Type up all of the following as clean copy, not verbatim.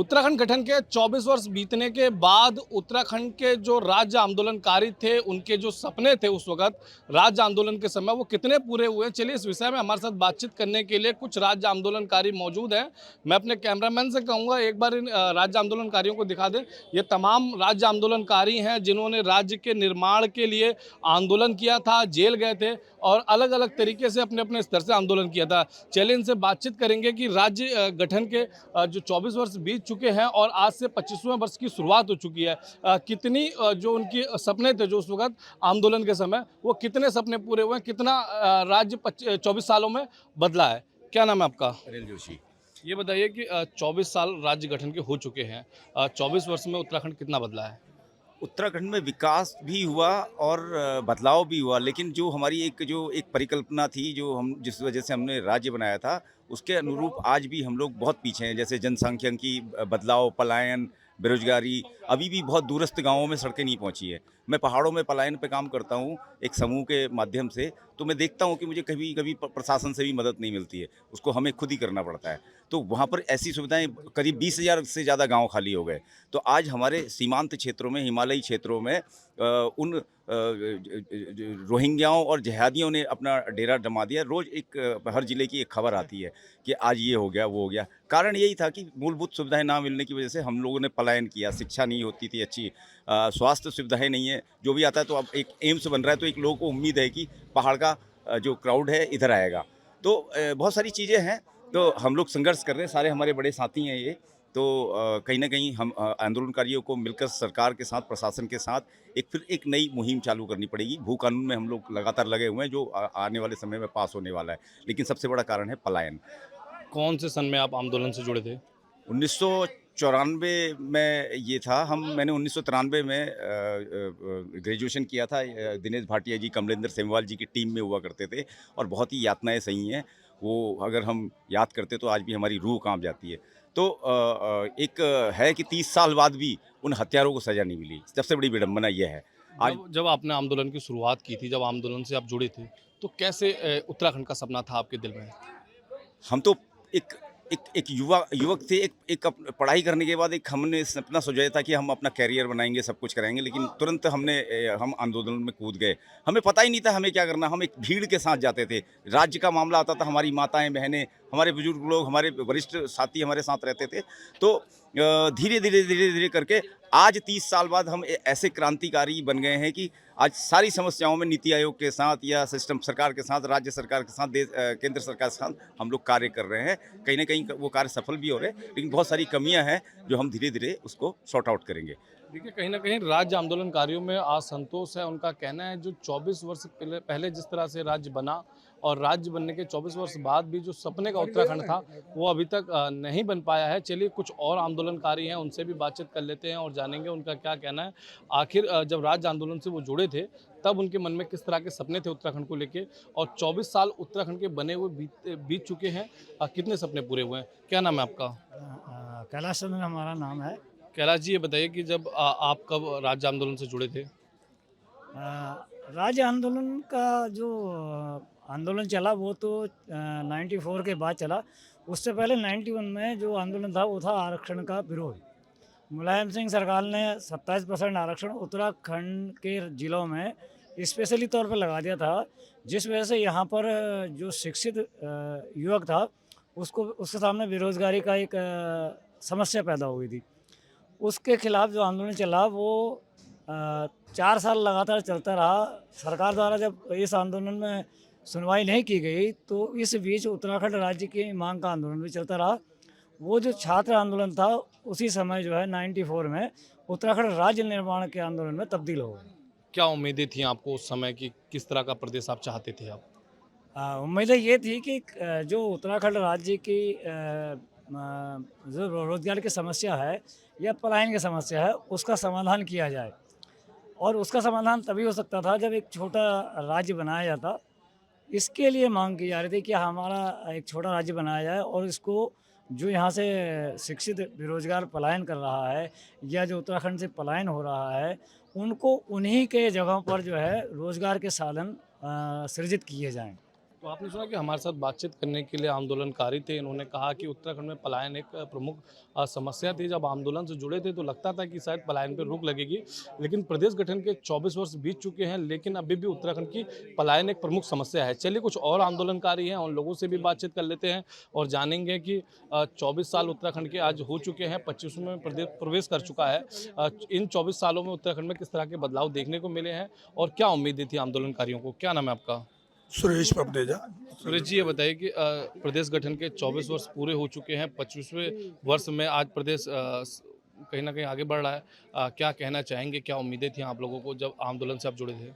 उत्तराखंड गठन के 24 वर्ष बीतने के बाद उत्तराखंड के जो राज्य आंदोलनकारी थे, उनके जो सपने थे उस वक़्त राज्य आंदोलन के समय, वो कितने पूरे हुए? चलिए इस विषय में हमारे साथ बातचीत करने के लिए कुछ राज्य आंदोलनकारी मौजूद हैं। मैं अपने कैमरामैन से कहूँगा एक बार इन राज्य आंदोलनकारियों को दिखा दें। ये तमाम राज्य आंदोलनकारी हैं जिन्होंने राज्य के निर्माण के लिए आंदोलन किया था, जेल गए थे और अलग-अलग तरीके से अपने-अपने स्तर से आंदोलन किया था। चलिए इनसे बातचीत करेंगे कि राज्य गठन के जो 24 वर्ष बीत चुके हैं और आज से 25वें वर्ष की शुरुआत हो चुकी है। कितनी जो उनकी सपने थे जो उस वक़्त आंदोलन के समय, वो कितने सपने पूरे हुए हैं? कितना राज्य 24 सालों में बदला है? क्या नाम है आपका? अनिल जोशी। ये बताइए कि 24 साल राज्य गठन के हो चुके हैं। 24 वर्ष में उत्तराखंड कितना बदला है? उत्तराखंड में विकास भी हुआ और बदलाव भी हुआ, लेकिन जो हमारी एक परिकल्पना थी, जो हम जिस वजह से हमने राज्य बनाया था, उसके अनुरूप आज भी हम लोग बहुत पीछे हैं। जैसे जनसांख्यिकी बदलाव, पलायन, बेरोजगारी, अभी भी बहुत दूरस्थ गाँवों में सड़कें नहीं पहुँची है। मैं पहाड़ों में पलायन पे काम करता हूँ, एक समूह के माध्यम से, तो मैं देखता हूँ कि मुझे कभी-कभी प्रशासन से भी मदद नहीं मिलती है, उसको हमें खुद ही करना पड़ता है। तो वहाँ पर ऐसी सुविधाएँ, करीब 20,000 से ज़्यादा गाँव खाली हो गए। तो आज हमारे सीमांत क्षेत्रों में, हिमालयी क्षेत्रों में उन रोहिंग्याओं और जिहादियों ने अपना डेरा जमा दिया। रोज़ हर ज़िले की एक खबर आती है कि आज ये हो गया, वो हो गया। कारण यही था कि मूलभूत सुविधाएँ ना मिलने की वजह से हम लोगों ने पलायन किया। शिक्षा नहीं होती थी अच्छी, स्वास्थ्य सुविधाएँ नहीं है। जो भी आता है तो अब एक एम्स बन रहा है, तो एक लोगों को उम्मीद है कि पहाड़ का जो क्राउड है इधर आएगा। तो बहुत सारी चीज़ें हैं, तो हम लोग संघर्ष कर रहे हैं, सारे हमारे बड़े साथी हैं ये। तो कहीं न कहीं हम आंदोलनकारियों को मिलकर सरकार के साथ, प्रशासन के साथ फिर एक नई मुहिम चालू करनी पड़ेगी। भू कानून में हम लोग लगातार लगे हुए हैं, जो आने वाले समय में पास होने वाला है। लेकिन सबसे बड़ा कारण है पलायन। कौन से सन में आप आंदोलन से जुड़े थे? 1994 में ये था। मैंने 1993 में ग्रेजुएशन किया था। दिनेश भाटिया जी, कमलेंद्र सेमवाल जी की टीम में हुआ करते थे और बहुत ही यातनाएँ सही हैं। वो अगर हम याद करते तो आज भी हमारी रूह काँप जाती है। तो एक है कि 30 साल बाद भी उन हत्यारों को सज़ा नहीं मिली। सबसे बड़ी विडंबना ये है। आज जब जब आपने आंदोलन की शुरुआत की थी, जब आंदोलन से आप जुड़े थे, तो कैसे उत्तराखंड का सपना था आपके दिल में? हम तो एक एक युवक थे। पढ़ाई करने के बाद एक हमने सपना सोचा था कि हम अपना करियर बनाएँगे, सब कुछ कराएँगे, लेकिन तुरंत हम आंदोलन में कूद गए। हमें पता ही नहीं था हमें क्या करना, हम एक भीड़ के साथ जाते थे। राज्य का मामला आता था, हमारी माताएँ, बहनें, हमारे बुजुर्ग लोग, हमारे वरिष्ठ साथी हमारे साथ रहते थे। तो धीरे-धीरे करके आज 30 साल बाद हम ऐसे क्रांतिकारी बन गए हैं कि आज सारी समस्याओं में नीति आयोग के साथ या सिस्टम सरकार के साथ, राज्य सरकार के साथ, केंद्र सरकार के साथ हम लोग कार्य कर रहे हैं। कहीं न कहीं वो कार्य सफल भी हो रहे हैं, लेकिन बहुत सारी कमियाँ हैं जो हम धीरे-धीरे उसको सॉर्ट आउट करेंगे। देखिए, कहीं न कहीं राज्य आंदोलनकारियों में असंतोष है। उनका कहना है जो 24 वर्ष पहले पहले जिस तरह से राज्य बना और राज्य बनने के 24 वर्ष बाद भी जो सपने का उत्तराखंड था, वो अभी तक नहीं बन पाया है। चलिए कुछ और आंदोलनकारी हैं, उनसे भी बातचीत कर लेते हैं और जानेंगे उनका क्या कहना है। आखिर जब राज्य आंदोलन से वो जुड़े थे, तब उनके मन में किस तरह के सपने थे उत्तराखंड को लेके और 24 साल उत्तराखंड के बने हुए बीत चुके हैं। कितने सपने पूरे हुए हैं? क्या नाम है आपका? कैलाश चंद्र हमारा नाम है। कैलाश जी, ये बताइए कि जब आप कब राज्य आंदोलन से जुड़े थे? राज्य आंदोलन का जो आंदोलन चला वो तो 94 के बाद चला। उससे पहले 91 में जो आंदोलन था वो था आरक्षण का विरोध। मुलायम सिंह सरकार ने 27% आरक्षण उत्तराखंड के ज़िलों में स्पेशली तौर पर लगा दिया था, जिस वजह से यहाँ पर जो शिक्षित युवक था उसको उसके सामने बेरोज़गारी का एक समस्या पैदा हुई थी। उसके खिलाफ जो आंदोलन चला वो 4 साल लगातार चलता रहा। सरकार द्वारा जब इस आंदोलन में सुनवाई नहीं की गई तो इस बीच उत्तराखंड राज्य की मांग का आंदोलन भी चलता रहा। वो जो छात्र आंदोलन था उसी समय जो है 94 में उत्तराखंड राज्य निर्माण के आंदोलन में तब्दील हो गई। क्या उम्मीदें थी आपको उस समय कि किस तरह का प्रदेश आप चाहते थे आप? उम्मीदें ये थी कि जो उत्तराखंड राज्य की जो रोजगार की समस्या है या पलायन की समस्या है उसका समाधान किया जाए। और उसका समाधान तभी हो सकता था जब एक छोटा राज्य बनाया जाता। इसके लिए मांग की जा रही थी कि हमारा एक छोटा राज्य बनाया जाए और इसको जो यहाँ से शिक्षित बेरोजगार पलायन कर रहा है या जो उत्तराखंड से पलायन हो रहा है, उनको उन्हीं के जगहों पर जो है रोजगार के साधन सृजित किए जाएँ। तो आपने सुना कि हमारे साथ बातचीत करने के लिए आंदोलनकारी थे। इन्होंने कहा कि उत्तराखंड में पलायन एक प्रमुख समस्या थी। जब आंदोलन से जुड़े थे तो लगता था कि शायद पलायन पर रोक लगेगी, लेकिन प्रदेश गठन के 24 वर्ष बीत चुके हैं, लेकिन अभी भी उत्तराखंड की पलायन एक प्रमुख समस्या है। चलिए कुछ और आंदोलनकारी हैं, उन लोगों से भी बातचीत कर लेते हैं और जानेंगे कि 24 साल उत्तराखंड के आज हो चुके हैं, 25वें में प्रदेश प्रवेश कर चुका है। इन 24 सालों में उत्तराखंड में किस तरह के बदलाव देखने को मिले हैं और क्या उम्मीदें थी आंदोलनकारियों को। क्या नाम है आपका? सुरेश पपनेजा। सुरेश जी, ये बताइए कि प्रदेश गठन के 24 वर्ष पूरे हो चुके हैं, 25वें वर्ष में आज प्रदेश कहीं न कहीं आगे बढ़ रहा है। क्या कहना चाहेंगे, क्या उम्मीदें थी आप लोगों को जब आंदोलन से आप जुड़े थे?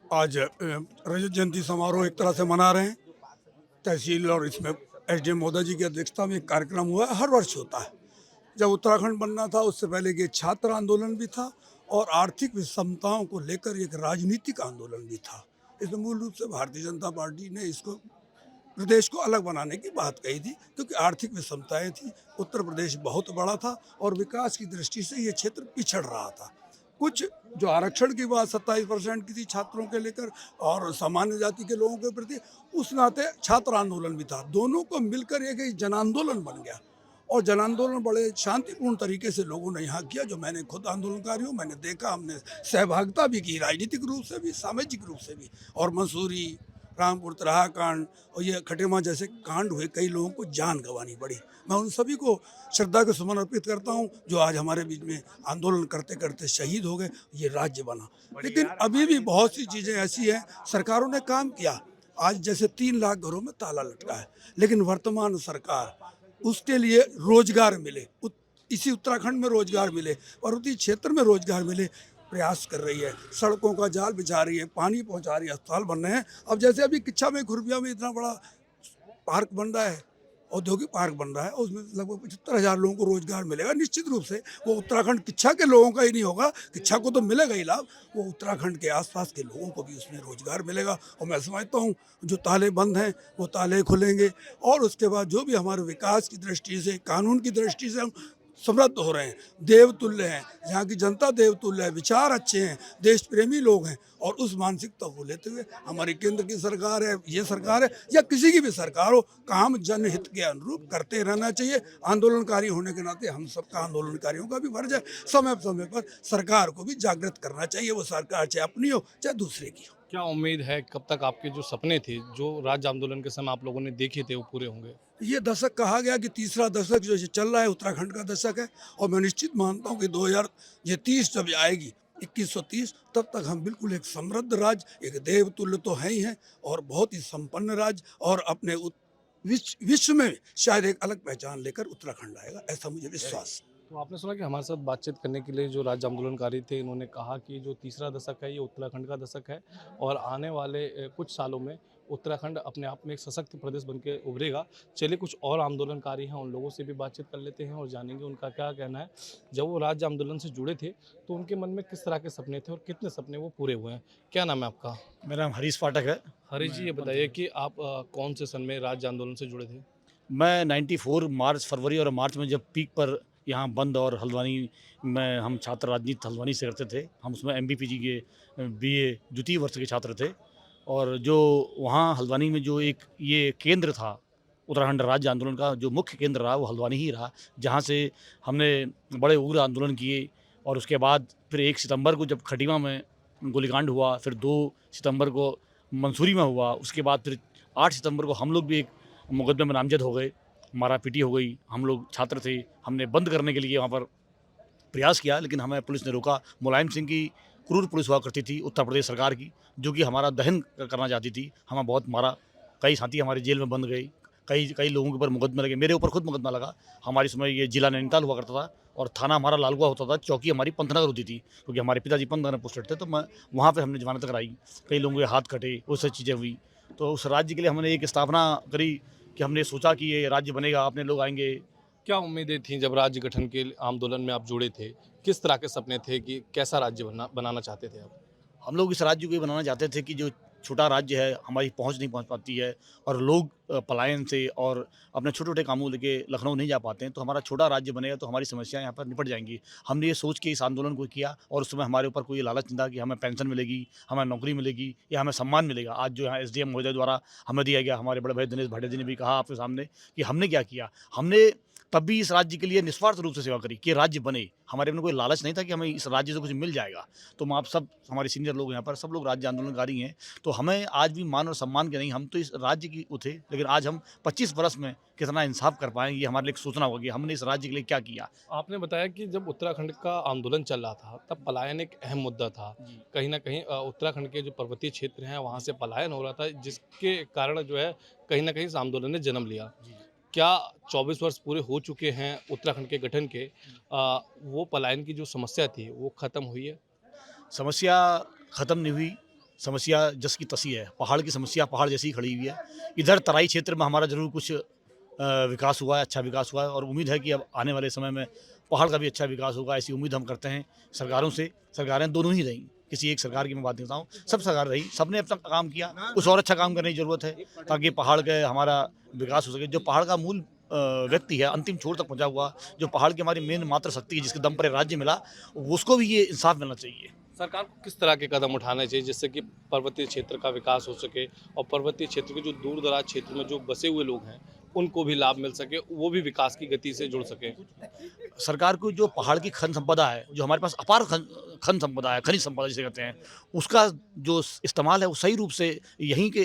आज रजत जयंती समारोह एक तरह से मना रहे हैं। तहसील और इसमें एसडीएम महोदय जी की अध्यक्षता में एक कार्यक्रम हुआ है, हर वर्ष होता है। जब उत्तराखंड बनना था उससे पहले ये छात्र आंदोलन भी था और आर्थिक विषमताओं को लेकर एक राजनीतिक आंदोलन भी था। इसमें मूल रूप से भारतीय जनता पार्टी ने इसको प्रदेश को अलग बनाने की बात कही थी, क्योंकि आर्थिक विषमताएं थी। उत्तर प्रदेश बहुत बड़ा था और विकास की दृष्टि से ये क्षेत्र पिछड़ रहा था। कुछ जो आरक्षण की बात 27% की थी छात्रों के लेकर और सामान्य जाति के लोगों के प्रति, उस नाते छात्र आंदोलन भी था। दोनों को मिलकर एक जन आंदोलन बन गया और जन आंदोलन बड़े शांतिपूर्ण तरीके से लोगों ने यहाँ किया। जो मैंने खुद आंदोलनकारी हूँ, मैंने देखा, हमने सहभागिता भी की, राजनीतिक रूप से भी, सामाजिक रूप से भी। और मंसूरी, रामपुर तराहा कांड और ये खटेमा जैसे कांड हुए, कई लोगों को जान गंवानी पड़ी। मैं उन सभी को श्रद्धा के सुमन अर्पित करता हूँ जो आज हमारे बीच में आंदोलन करते करते शहीद हो गए, ये राज्य बना। लेकिन अभी भी बहुत सी चीज़ें ऐसी हैं, सरकारों ने काम किया। आज जैसे 3 लाख घरों में ताला लटका है, लेकिन वर्तमान सरकार उसके लिए रोजगार मिले, इसी उत्तराखंड में रोजगार मिले, पर्वतीय क्षेत्र में रोजगार मिले, प्रयास कर रही है। सड़कों का जाल बिछा रही है, पानी पहुंचा रही है, अस्पताल बन रहे हैं। अब जैसे अभी किच्छा में खुरबिया में इतना बड़ा पार्क बन रहा है, औद्योगिक पार्क बन रहा है, उसमें लगभग 75,000 लोगों को रोजगार मिलेगा। निश्चित रूप से वो उत्तराखंड किच्छा के लोगों का ही नहीं होगा, किच्छा को तो मिलेगा ही लाभ, वो उत्तराखंड के आसपास के लोगों को भी उसमें रोजगार मिलेगा। और मैं समझता हूँ जो ताले बंद हैं वो ताले खुलेंगे और उसके बाद जो भी हमारे विकास की दृष्टि से, कानून की दृष्टि से हम समृद्ध हो रहे हैं, देवतुल्य हैं, यहाँ की जनता देवतुल्य है, विचार अच्छे हैं, देश प्रेमी लोग हैं। और उस मानसिकता को लेते हुए हमारी केंद्र की सरकार है, ये सरकार है या किसी की भी सरकार हो, काम जनहित के अनुरूप करते रहना चाहिए। आंदोलनकारी होने के नाते हम सबका, आंदोलनकारियों का भी फर्ज है समय समय पर सरकार को भी जागृत करना चाहिए। वो सरकार चाहे अपनी हो चाहे दूसरे की हो। क्या उम्मीद है कब तक आपके जो सपने थे, जो राज्य आंदोलन के समय आप लोगों ने देखे थे, वो पूरे होंगे? ये दशक कहा गया कि तीसरा दशक जो चल रहा है उत्तराखंड का दशक है, और मैं निश्चित मानता हूँ कि 2030 जब आएगी, 2130, तब तक हम बिल्कुल एक समृद्ध राज्य, एक देवतुल्य तो है ही हैं और बहुत ही संपन्न राज्य, और अपने विश्व में शायद एक अलग पहचान लेकर उत्तराखंड आएगा, ऐसा मुझे विश्वास है। तो आपने सुना कि हमारे साथ बातचीत करने के लिए जो राज्य आंदोलनकारी थे, इन्होंने कहा कि जो तीसरा दशक है ये उत्तराखंड का दशक है और आने वाले कुछ सालों में उत्तराखंड अपने आप में एक सशक्त प्रदेश बन के उभरेगा। चलिए कुछ और आंदोलनकारी हैं, उन लोगों से भी बातचीत कर लेते हैं और जानेंगे उनका क्या कहना है। जब वो राज्य आंदोलन से जुड़े थे तो उनके मन में किस तरह के सपने थे और कितने सपने वो पूरे हुए हैं। क्या नाम है आपका? मेरा नाम हरीश पाठक है। हरीश जी, ये बताइए कि आप कौन से सन में राज्य आंदोलन से जुड़े थे? मैं 94 मार्च, फरवरी और मार्च में जब पीक पर यहाँ बंद और हल्द्वानी में हम छात्र राजनीति हल्द्वानी से करते थे। हम उसमें MBPG के BA द्वितीय वर्ष के छात्र थे। और जो वहाँ हल्द्वानी में जो एक ये केंद्र था उत्तराखंड राज्य आंदोलन का, जो मुख्य केंद्र रहा वो हल्द्वानी ही रहा, जहाँ से हमने बड़े उग्र आंदोलन किए। और उसके बाद फिर 1 सितंबर को जब खटीमा में गोलीकांड हुआ, फिर 2 सितंबर को मंसूरी में हुआ, उसके बाद फिर 8 सितंबर को हम लोग भी एक मुकदमे में नामजद हो गए, मारा पीटी हो गई। हम लोग छात्र थे, हमने बंद करने के लिए वहाँ पर प्रयास किया, लेकिन हमें पुलिस ने रोका। मुलायम सिंह की क्रूर पुलिस हुआ करती थी उत्तर प्रदेश सरकार की, जो कि हमारा दहन करना चाहती थी। हमें बहुत मारा, कई साथी हमारे जेल में बंद गए, कई लोगों के ऊपर मुकदमे लगे। मेरे ऊपर खुद मुकदमा लगा। हमारी समय ये जिला नैनीताल हुआ करता था और थाना हमारा लालगुआ होता था, चौकी हमारी पंतनगर होती थी, क्योंकि हमारे पिताजी पंतनगर में पोस्टेड थे। तो मैं वहाँ पर हमने जमानत कराई, कई लोगों के हाथ कटे, वो सब चीज़ें हुई। तो उस राज्य के लिए हमने एक स्थापना करी कि हमने सोचा कि ये राज्य बनेगा, अपने लोग आएंगे। क्या उम्मीदें थीं जब राज्य गठन के आंदोलन में आप जुड़े थे? किस तरह के सपने थे कि कैसा राज्य बनाना चाहते थे आप? हम लोग इस राज्य को ये बनाना चाहते थे कि जो छोटा राज्य है, हमारी पहुंच नहीं पहुंच पाती है और लोग पलायन से और अपने छोटे-छोटे कामों लेके लखनऊ नहीं जा पाते हैं, तो हमारा छोटा राज्य बनेगा तो हमारी समस्याएँ यहाँ पर निपट जाएँगी। हमने ये सोच के इस आंदोलन को किया और उस समय हमारे ऊपर कोई लालच नहीं था कि हमें पेंशन मिलेगी, हमें नौकरी मिलेगी या हमें सम्मान मिलेगा। आज जो यहाँ एसडीएम महोदय द्वारा हमें दिया गया, हमारे बड़े भाई दिनेश भाटिया जी ने भी कहा आपके सामने कि हमने क्या किया, हमने तब भी इस राज्य के लिए निस्वार्थ रूप से सेवा करी कि राज्य बने। हमारे में कोई लालच नहीं था कि हमें इस राज्य से कुछ मिल जाएगा। तो हम आप सब हमारे सीनियर लोग यहाँ पर सब लोग राज्य आंदोलनकारी हैं, तो हमें आज भी मान और सम्मान के नहीं, हम तो इस राज्य की वो थे, लेकिन आज हम 25 वर्ष में कितना इंसाफ कर पाएँ ये हमारे लिए एक सोचना होगा कि हमने इस राज्य के लिए क्या किया। आपने बताया कि जब उत्तराखंड का आंदोलन चल रहा था तब पलायन एक अहम मुद्दा था। कहीं न कहीं उत्तराखंड के जो पर्वतीय क्षेत्र हैं वहाँ से पलायन हो रहा था, जिसके कारण जो है कहीं न कहीं इस आंदोलन ने जन्म लिया। क्या 24 वर्ष पूरे हो चुके हैं उत्तराखंड के गठन के, वो पलायन की जो समस्या थी वो ख़त्म हुई है? समस्या ख़त्म नहीं हुई, समस्या जस की तसी है। पहाड़ की समस्या पहाड़ जैसी ही खड़ी हुई है। इधर तराई क्षेत्र में हमारा ज़रूर कुछ विकास हुआ है, अच्छा विकास हुआ है और उम्मीद है कि अब आने वाले समय में पहाड़ का भी अच्छा विकास होगा, ऐसी उम्मीद हम करते हैं सरकारों से। सरकारें दोनों ही रहीं, किसी एक सरकार की मैं बात नहीं बताऊँ, सब सरकार रही, सबने अपना काम किया, कुछ और अच्छा काम करने की ज़रूरत है ताकि पहाड़ का हमारा विकास हो सके। जो पहाड़ का मूल व्यक्ति है, अंतिम छोर तक पहुँचा हुआ, जो पहाड़ की हमारी मेन मात्र शक्ति है, जिसके दम पर ये राज्य मिला, उसको भी ये इंसाफ मिलना चाहिए। सरकार को किस तरह के कदम उठाने चाहिए जिससे कि पर्वतीय क्षेत्र का विकास हो सके और पर्वतीय क्षेत्र के जो दूर दराज क्षेत्र में जो बसे हुए लोग हैं उनको भी लाभ मिल सके, वो भी विकास की गति से जुड़ सके? सरकार को जो पहाड़ की खनिज संपदा है, जो हमारे पास अपार खनिज संपदा है, खनिज संपदा जिसे कहते हैं, उसका जो इस्तेमाल है वो सही रूप से यहीं के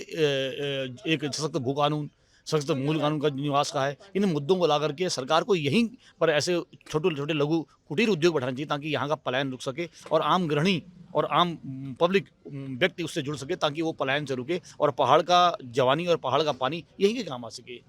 एक सख्त भू कानून, सख्त मूल कानून का निवास का है, इन मुद्दों को ला करके सरकार को यहीं पर ऐसे छोटे-छोटे लघु कुटीर उद्योग बढ़ाने चाहिए ताकि यहाँ का पलायन रुक सके और आम गृहिणी और आम पब्लिक व्यक्ति उससे जुड़ सके ताकि वो पलायन से रुके और पहाड़ का जवानी और पहाड़ का पानी यहीं के काम आ सके।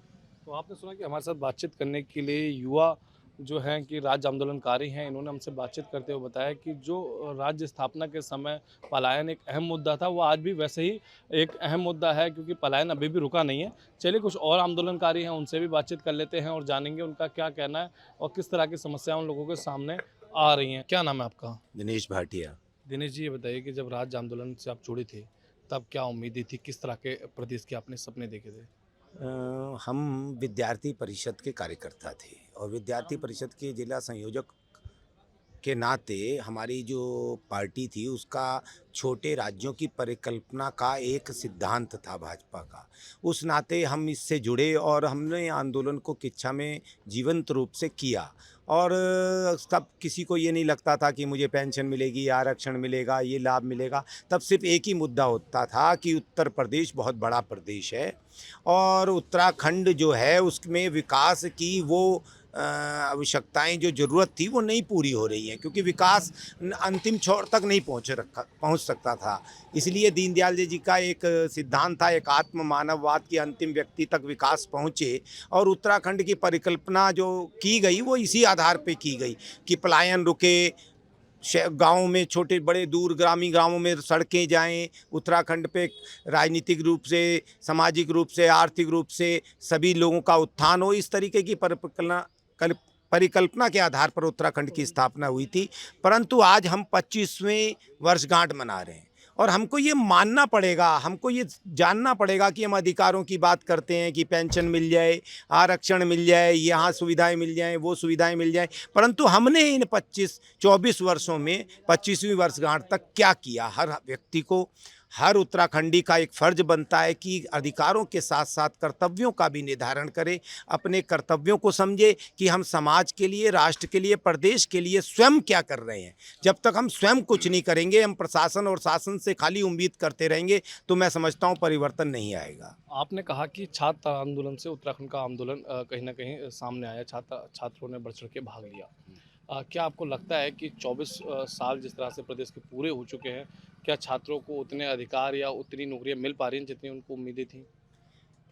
तो आपने सुना कि हमारे साथ बातचीत करने के लिए युवा जो हैं कि राज्य आंदोलनकारी हैं, इन्होंने हमसे बातचीत करते हुए बताया कि जो राज्य स्थापना के समय पलायन एक अहम मुद्दा था, वो आज भी वैसे ही एक अहम मुद्दा है क्योंकि पलायन अभी भी रुका नहीं है। चलिए कुछ और आंदोलनकारी हैं, उनसे भी बातचीत कर लेते हैं और जानेंगे उनका क्या कहना है और किस तरह की समस्याएं उन लोगों के सामने आ रही हैं। क्या नाम है आपका? दिनेश भाटिया। दिनेश जी, ये बताइए कि जब राज्य आंदोलन से आप जुड़े थे, तब क्या उम्मीदें थी? किस तरह के प्रदेश के आपने सपने देखे थे? हम विद्यार्थी परिषद के कार्यकर्ता थे और विद्यार्थी परिषद के जिला संयोजक के नाते हमारी जो पार्टी थी उसका छोटे राज्यों की परिकल्पना का एक सिद्धांत था भाजपा का। उस नाते हम इससे जुड़े और हमने आंदोलन को किच्छा में जीवंत रूप से किया और तब किसी को ये नहीं लगता था कि मुझे पेंशन मिलेगी, आरक्षण मिलेगा, ये लाभ मिलेगा। तब सिर्फ एक ही मुद्दा होता था कि उत्तर प्रदेश बहुत बड़ा प्रदेश है और उत्तराखंड जो है उसमें विकास की वो आवश्यकताएं जो ज़रूरत थी वो नहीं पूरी हो रही हैं क्योंकि विकास अंतिम छोर तक नहीं पहुंच सकता था। इसलिए दीनदयाल जी का एक सिद्धांत था, एक आत्म मानववाद की अंतिम व्यक्ति तक विकास पहुंचे और उत्तराखंड की परिकल्पना जो की गई वो इसी आधार पे की गई कि पलायन रुके, गाँव में छोटे बड़े दूर ग्रामीण गाँवों में सड़कें जाएं, उत्तराखंड पे राजनीतिक रूप से, सामाजिक रूप से, आर्थिक रूप से सभी लोगों का उत्थान हो, इस तरीके की परिकल्पना के आधार पर उत्तराखंड की स्थापना हुई थी। परंतु आज हम 25वें वर्षगांठ मना रहे हैं और हमको ये मानना पड़ेगा, हमको ये जानना पड़ेगा कि हम अधिकारों की बात करते हैं कि पेंशन मिल जाए, आरक्षण मिल जाए, यहाँ सुविधाएं मिल जाएं, वो सुविधाएं मिल जाएं, परंतु हमने इन 24 वर्षों में 25वीं वर्षगांठ तक क्या किया? हर व्यक्ति को, हर उत्तराखंडी का एक फ़र्ज बनता है कि अधिकारों के साथ साथ कर्तव्यों का भी निर्धारण करे, अपने कर्तव्यों को समझे कि हम समाज के लिए, राष्ट्र के लिए, प्रदेश के लिए स्वयं क्या कर रहे हैं। जब तक हम स्वयं कुछ नहीं करेंगे, हम प्रशासन और शासन से खाली उम्मीद करते रहेंगे तो मैं समझता हूँ परिवर्तन नहीं आएगा। आपने कहा कि छात्र आंदोलन से उत्तराखंड का आंदोलन कहीं न कहीं सामने आया, छात्रों ने बढ़-चढ़ के भाग लिया। क्या आपको लगता है कि 24 साल जिस तरह से प्रदेश के पूरे हो चुके हैं, क्या छात्रों को उतने अधिकार या उतनी नौकरियाँ मिल पा रही हैं जितनी उनको उम्मीदें थीं?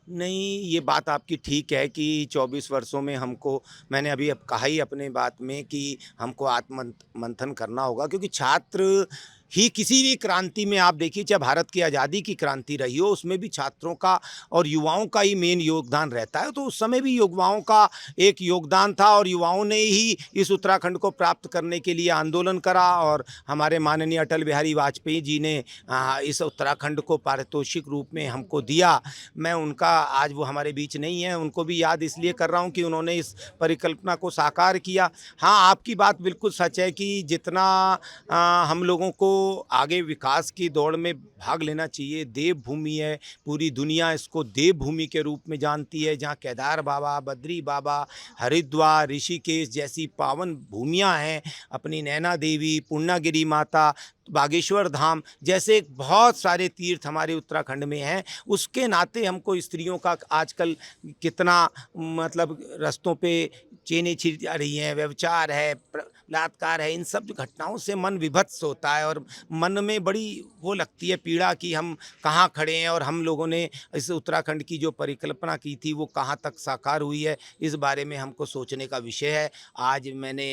नहीं, ये बात आपकी ठीक है कि 24 वर्षों में हमको, मैंने अभी अब कहा ही अपने बात में कि हमको आत्म मंथन करना होगा क्योंकि छात्र ही किसी भी क्रांति में आप देखिए, चाहे भारत की आज़ादी की क्रांति रही हो, उसमें भी छात्रों का और युवाओं का ही मेन योगदान रहता है। तो उस समय भी युवाओं का एक योगदान था और युवाओं ने ही इस उत्तराखंड को प्राप्त करने के लिए आंदोलन करा और हमारे माननीय अटल बिहारी वाजपेयी जी ने इस उत्तराखंड को पारितोषिक रूप में हमको दिया। मैं उनका, आज वो हमारे बीच नहीं है, उनको भी याद इसलिए कर रहा हूँ कि उन्होंने इस परिकल्पना को साकार किया। हाँ, आपकी बात बिल्कुल सच है कि जितना हम लोगों को आगे विकास की दौड़ में भाग लेना चाहिए, देवभूमि है, पूरी दुनिया इसको देवभूमि के रूप में जानती है, जहाँ केदार बाबा, बद्री बाबा, हरिद्वार, ऋषिकेश जैसी पावन भूमियाँ हैं, अपनी नैना देवी, पूर्णागिरी माता, बागेश्वर धाम जैसे बहुत सारे तीर्थ हमारे उत्तराखंड में हैं। उसके नाते हमको स्त्रियों का आजकल कितना मतलब रास्तों पे चेनें छिड़ जा रही हैं, व्यभिचार है, बलात्कार है, इन सब घटनाओं से मन विभत्स होता है और मन में बड़ी वो लगती है पीड़ा कि हम कहाँ खड़े हैं और हम लोगों ने इस उत्तराखंड की जो परिकल्पना की थी वो कहाँ तक साकार हुई है। इस बारे में हमको सोचने का विषय है। आज मैंने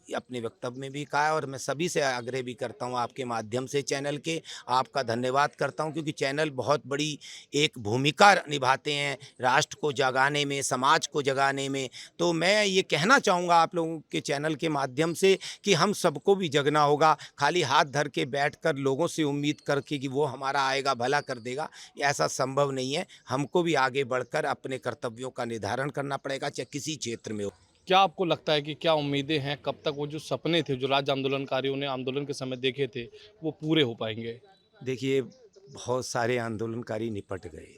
अपने वक्तव्य में भी कहा और मैं सभी से आग्रह भी करता हूं, आपके माध्यम से चैनल के आपका धन्यवाद करता हूं, क्योंकि चैनल बहुत बड़ी एक भूमिका निभाते हैं राष्ट्र को जगाने में, समाज को जगाने में। तो मैं ये कहना चाहूँगा आप लोगों के चैनल के माध्यम से कि हम सबको भी जगना होगा। खाली हाथ धर के बैठकर लोगों से उम्मीद करके कि वो हमारा आएगा भला कर देगा, ऐसा संभव नहीं है। हमको भी आगे बढ़कर अपने कर्तव्यों का निर्धारण करना पड़ेगा, चाहे किसी क्षेत्र में हो। क्या आपको लगता है कि क्या उम्मीदें हैं, कब तक वो जो सपने थे जो राज्य आंदोलनकारियों ने आंदोलन के समय देखे थे वो पूरे हो पाएंगे? देखिए, बहुत सारे आंदोलनकारी निपट गए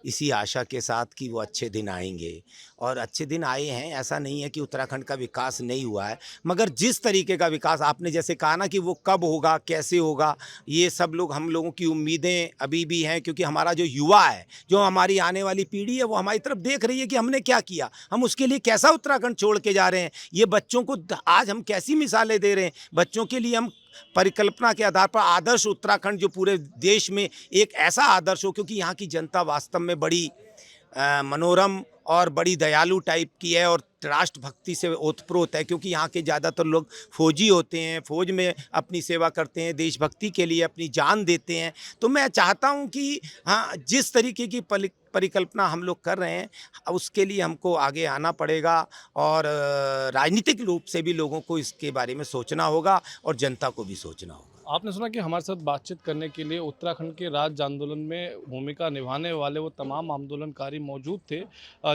इसी आशा के साथ कि वो अच्छे दिन आएंगे और अच्छे दिन आए हैं। ऐसा नहीं है कि उत्तराखंड का विकास नहीं हुआ है, मगर जिस तरीके का विकास आपने जैसे कहा ना कि वो कब होगा, कैसे होगा, ये सब लोग, हम लोगों की उम्मीदें अभी भी हैं, क्योंकि हमारा जो युवा है, जो हमारी आने वाली पीढ़ी है, वो हमारी तरफ देख रही है कि हमने क्या किया, हम उसके लिए कैसा उत्तराखंड छोड़ के जा रहे हैं। ये बच्चों को आज हम कैसी मिसालें दे रहे हैं, बच्चों के लिए हम परिकल्पना के आधार पर आदर्श उत्तराखंड जो पूरे देश में एक ऐसा आदर्श हो, क्योंकि यहाँ की जनता वास्तव में बड़ी मनोरम और बड़ी दयालु टाइप की है और राष्ट्रभक्ति से ओतप्रोत है, क्योंकि यहाँ के ज़्यादातर लोग फौजी होते हैं, फौज में अपनी सेवा करते हैं, देशभक्ति के लिए अपनी जान देते हैं। तो मैं चाहता हूँ कि हाँ, जिस तरीके की परिकल्पना हम लोग कर रहे हैं, उसके लिए हमको आगे आना पड़ेगा और राजनीतिक रूप से भी लोगों को इसके बारे में सोचना होगा और जनता को भी सोचना होगा। आपने सुना कि हमारे साथ बातचीत करने के लिए उत्तराखंड के राज्य आंदोलन में भूमिका निभाने वाले वो तमाम आंदोलनकारी मौजूद थे,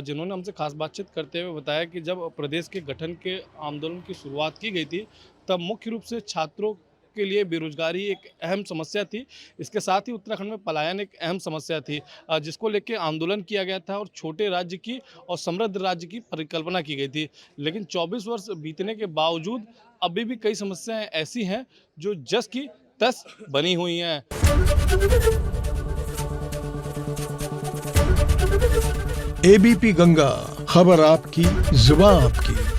जिन्होंने हमसे खास बातचीत करते हुए बताया कि जब प्रदेश के गठन के आंदोलन की शुरुआत की गई थी तब मुख्य रूप से छात्रों के लिए बेरोजगारी एक अहम समस्या थी। इसके साथ ही उत्तराखंड में पलायन एक अहम समस्या थी, जिसको लेकर आंदोलन किया गया था और छोटे राज्य की और समृद्ध राज्य की परिकल्पना की गई थी। लेकिन 24 वर्ष बीतने के बावजूद अभी भी कई समस्याएं ऐसी हैं जो जस की तस बनी हुई हैं। एबीपी गंगा, खबर आपकी, जुबान आपकी।